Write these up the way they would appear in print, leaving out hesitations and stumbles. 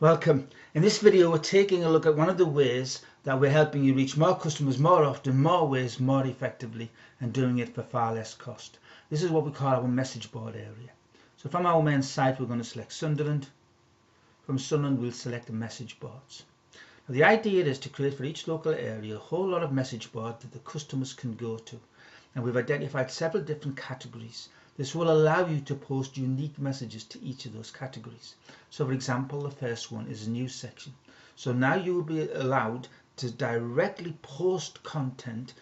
Welcome. In this video we're taking a look at one of the ways that we're helping you reach more customers more often, more ways, more effectively, and doing it for far less cost. This is what we call our message board area. So from our main site we're going to select Sunderland. From Sunderland we'll select the message boards. Now, the idea is to create for each local area a whole lot of message boards that the customers can go to. And we've identified several different categories. This will allow you to post unique messages to each of those categories. So for example, the first one is a news section. So now you will be allowed to directly post content,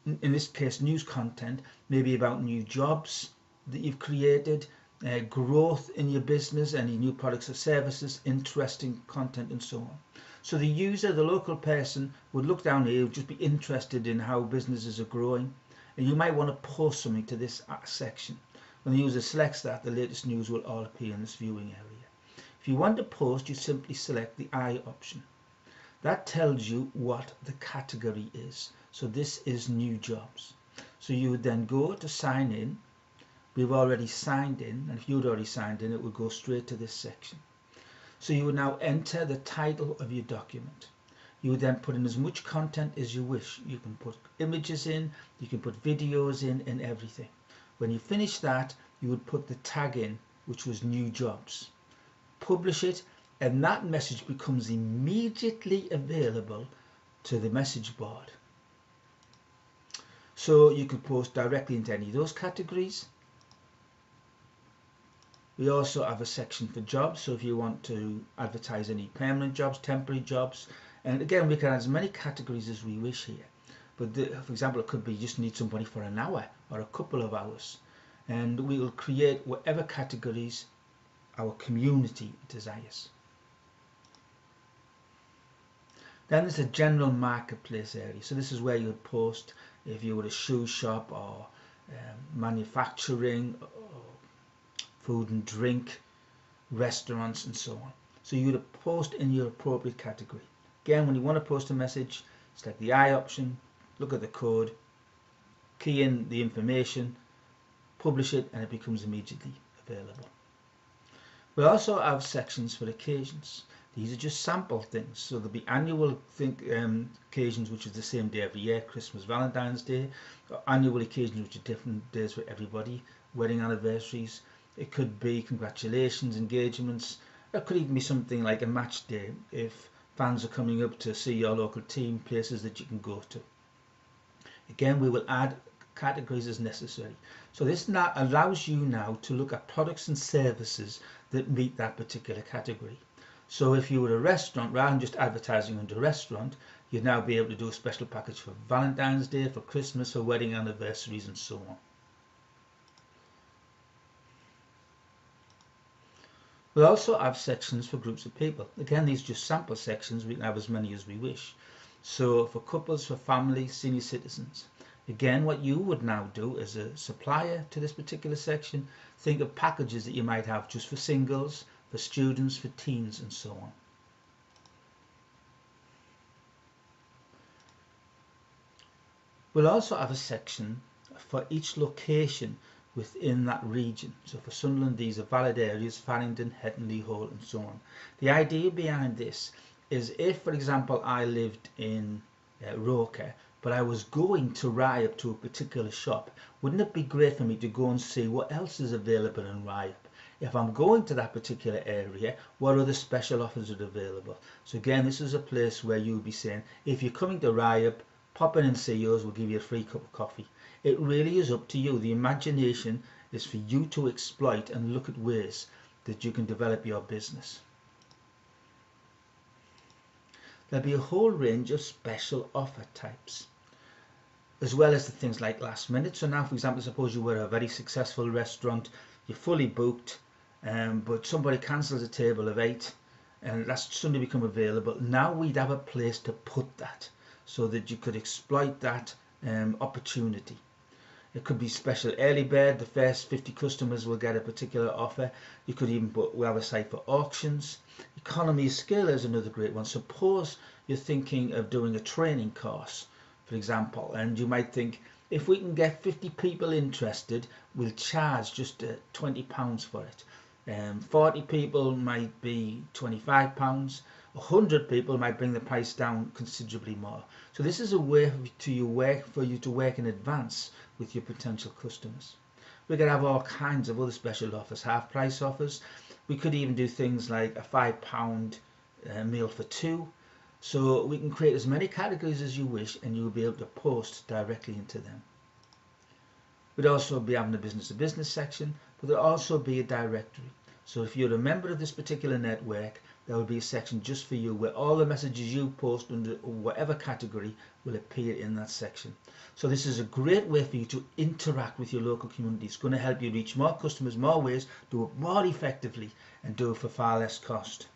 in this case news content, maybe about new jobs that you've created, growth in your business, any new products or services, interesting content and so on. So the user, the local person, would look down here, would just be interested in how businesses are growing, and you might want to post something to this section. When the user selects that, the latest news will all appear in this viewing area. If you want to post, you simply select the I option. That tells you what the category is. So this is new jobs. So you would then go to sign in. We've already signed in, and if you'd already signed in, it would go straight to this section. So you would now enter the title of your document. You would then put in as much content as you wish. You can put images in, you can put videos in, and everything. When you finish that, you would put the tag in, which was new jobs. Publish it, and that message becomes immediately available to the message board. So you could post directly into any of those categories. We also have a section for jobs, so if you want to advertise any permanent jobs, temporary jobs, and again we can add as many categories as we wish here. But for example, it could be you just need somebody for an hour or a couple of hours, and we will create whatever categories our community desires. Then there's a general marketplace area. So this is where you would post if you were a shoe shop or manufacturing, or food and drink, restaurants and so on. So you would post in your appropriate category. Again, when you want to post a message, select the I option, look at the code, key in the information, publish it, and it becomes immediately available. We also have sections for occasions. These are just sample things. So there'll be annual occasions, which is the same day every year, Christmas, Valentine's Day, or annual occasions, which are different days for everybody, wedding anniversaries. It could be congratulations, engagements. It could even be something like a match day if fans are coming up to see your local team, places that you can go to. Again, we will add categories as necessary. So this now allows you now to look at products and services that meet that particular category. So if you were a restaurant, rather than just advertising under restaurant, you'd now be able to do a special package for Valentine's Day, for Christmas, for wedding anniversaries and so on. We also have sections for groups of people. Again, these are just sample sections. We can have as many as we wish. So for couples, for families, senior citizens. Again, what you would now do as a supplier to this particular section, think of packages that you might have just for singles, for students, for teens and so on. We'll also have a section for each location within that region. So for Sunderland, these are valid areas, Farringdon, Hetonley, Holt and so on. The idea behind this is if, for example, I lived in Roker, but I was going to Ryhope to a particular shop, wouldn't it be great for me to go and see what else is available in Ryhope? If I'm going to that particular area, what other special offers are available? So again, this is a place where you would be saying, if you're coming to Ryhope, pop in and see us, we'll give you a free cup of coffee. It really is up to you. The imagination is for you to exploit and look at ways that you can develop your business. There'll be a whole range of special offer types, as well as the things like last minute. So now, for example, suppose you were a very successful restaurant, you're fully booked, but somebody cancels a table of 8 and that's suddenly become available. Now we'd have a place to put that so that you could exploit that opportunity. It could be special early bird, the first 50 customers will get a particular offer. You could even we have a site for auctions. Economy of scale is another great one. Suppose you're thinking of doing a training course, for example, and you might think, if we can get 50 people interested, we'll charge just £20 for it. 40 people might be £25. 100 people might bring the price down considerably more. So this is a way for you to work in advance with your potential customers. We could have all kinds of other special offers, half price offers. We could even do things like a £5 meal for two. So we can create as many categories as you wish, and you'll be able to post directly into them. We'd also be having a business to business section, but there'll also be a directory. So if you're a member of this particular network, there will be a section just for you where all the messages you post under whatever category will appear in that section. So this is a great way for you to interact with your local community. It's going to help you reach more customers, more ways, do it more effectively, and do it for far less cost.